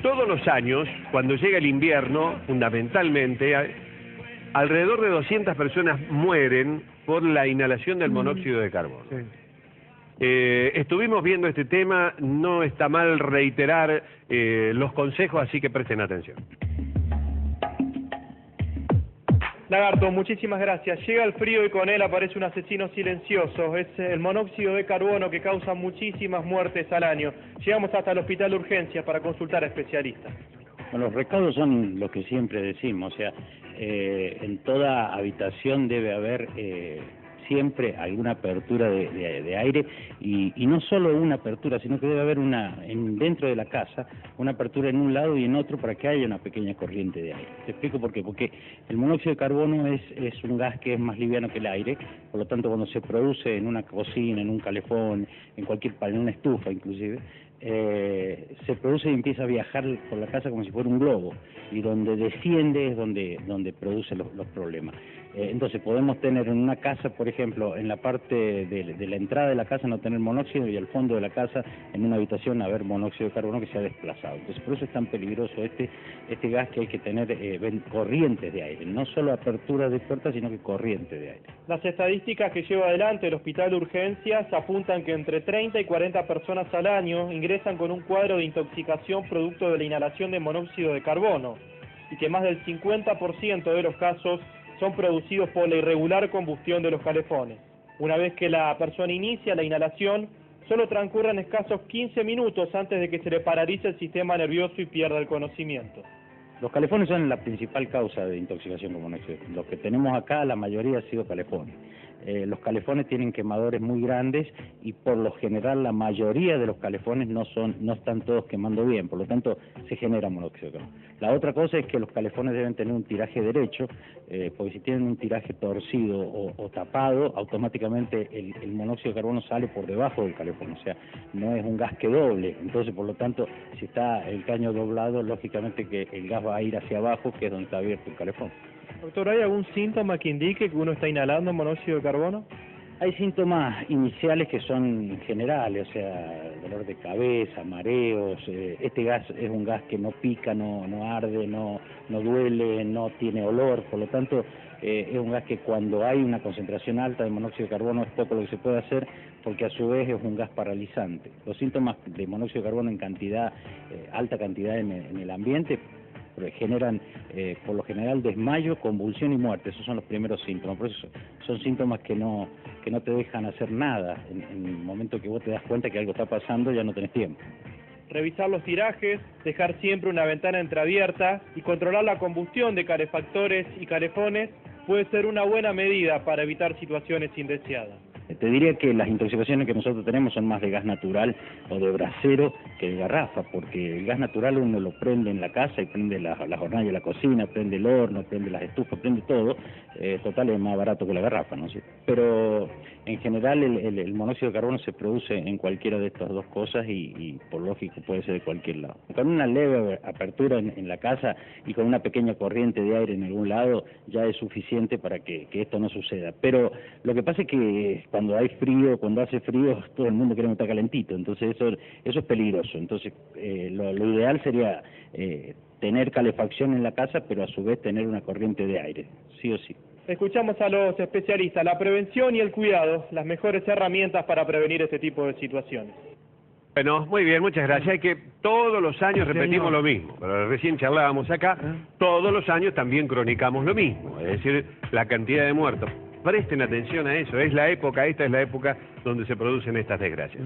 todos los años, cuando llega el invierno, fundamentalmente, alrededor de 200 personas mueren por la inhalación del monóxido de carbono. Sí. Estuvimos viendo este tema, no está mal reiterar los consejos, así que presten atención. Lagarto, muchísimas gracias. Llega el frío y con él aparece un asesino silencioso. Es el monóxido de carbono que causa muchísimas muertes al año. Llegamos hasta el hospital de urgencias para consultar a especialistas. Bueno, los recaudos son lo que siempre decimos, o sea, en toda habitación debe haber siempre alguna apertura de aire y no solo una apertura, sino que debe haber dentro de la casa, una apertura en un lado y en otro para que haya una pequeña corriente de aire. Te explico por qué. Porque el monóxido de carbono es un gas que es más liviano que el aire, por lo tanto cuando se produce en una cocina, en un calefón, en una estufa inclusive, se produce y empieza a viajar por la casa como si fuera un globo, y donde desciende es donde produce los problemas. Entonces podemos tener en una casa, por ejemplo, en la parte de la entrada de la casa no tener monóxido y al fondo de la casa, en una habitación, haber monóxido de carbono que se ha desplazado. Entonces por eso es tan peligroso este gas, que hay que tener corrientes de aire, no solo aperturas de puertas, sino que corrientes de aire. Las estadísticas que lleva adelante el hospital de urgencias apuntan que entre 30 y 40 personas al año ingresan con un cuadro de intoxicación producto de la inhalación de monóxido de carbono, y que más del 50% de los casos son producidos por la irregular combustión de los calefones. Una vez que la persona inicia la inhalación, solo transcurren escasos 15 minutos antes de que se le paralice el sistema nervioso y pierda el conocimiento. Los calefones son la principal causa de intoxicación con monóxido. Los que tenemos acá, la mayoría ha sido calefones. Los calefones tienen quemadores muy grandes y por lo general la mayoría de los calefones no están todos quemando bien, por lo tanto se genera monóxido de carbono. La otra cosa es que los calefones deben tener un tiraje derecho, porque si tienen un tiraje torcido o tapado, automáticamente el monóxido de carbono sale por debajo del calefón, o sea, no es un gas que doble. Entonces, por lo tanto, si está el caño doblado, lógicamente que el gas va a ir hacia abajo, que es donde está abierto el calefón. Doctor, ¿hay algún síntoma que indique que uno está inhalando monóxido de carbono? Hay síntomas iniciales que son generales, o sea, dolor de cabeza, mareos. Este gas es un gas que no pica, no arde, no duele, no tiene olor, por lo tanto es un gas que cuando hay una concentración alta de monóxido de carbono es poco lo que se puede hacer, porque a su vez es un gas paralizante. Los síntomas de monóxido de carbono en cantidad, alta cantidad en el ambiente, generan por lo general desmayo, convulsión y muerte. Esos son los primeros síntomas. Por eso son síntomas que no te dejan hacer nada. En el momento que vos te das cuenta que algo está pasando, ya no tenés tiempo. Revisar los tirajes, dejar siempre una ventana entreabierta y controlar la combustión de calefactores y calefones puede ser una buena medida para evitar situaciones indeseadas. Te diría que las intoxicaciones que nosotros tenemos son más de gas natural o de brasero que de garrafa, porque el gas natural uno lo prende en la casa y prende la hornalla de la cocina, prende el horno, prende las estufas, prende todo. Total, es más barato que la garrafa, ¿no? Pero en general el monóxido de carbono se produce en cualquiera de estas dos cosas y por lógico puede ser de cualquier lado. Con una leve apertura en la casa y con una pequeña corriente de aire en algún lado ya es suficiente para que esto no suceda. Pero lo que pasa es que cuando hace frío, todo el mundo quiere estar calentito, entonces eso es peligroso. Entonces lo ideal sería tener calefacción en la casa, pero a su vez tener una corriente de aire, sí o sí. Escuchamos a los especialistas, la prevención y el cuidado, las mejores herramientas para prevenir este tipo de situaciones. Bueno, muy bien, muchas gracias. Hay que todos los años repetimos lo mismo, pero recién charlábamos acá, todos los años también cronicamos lo mismo, es decir, la cantidad de muertos. Presten atención a eso, esta es la época donde se producen estas desgracias.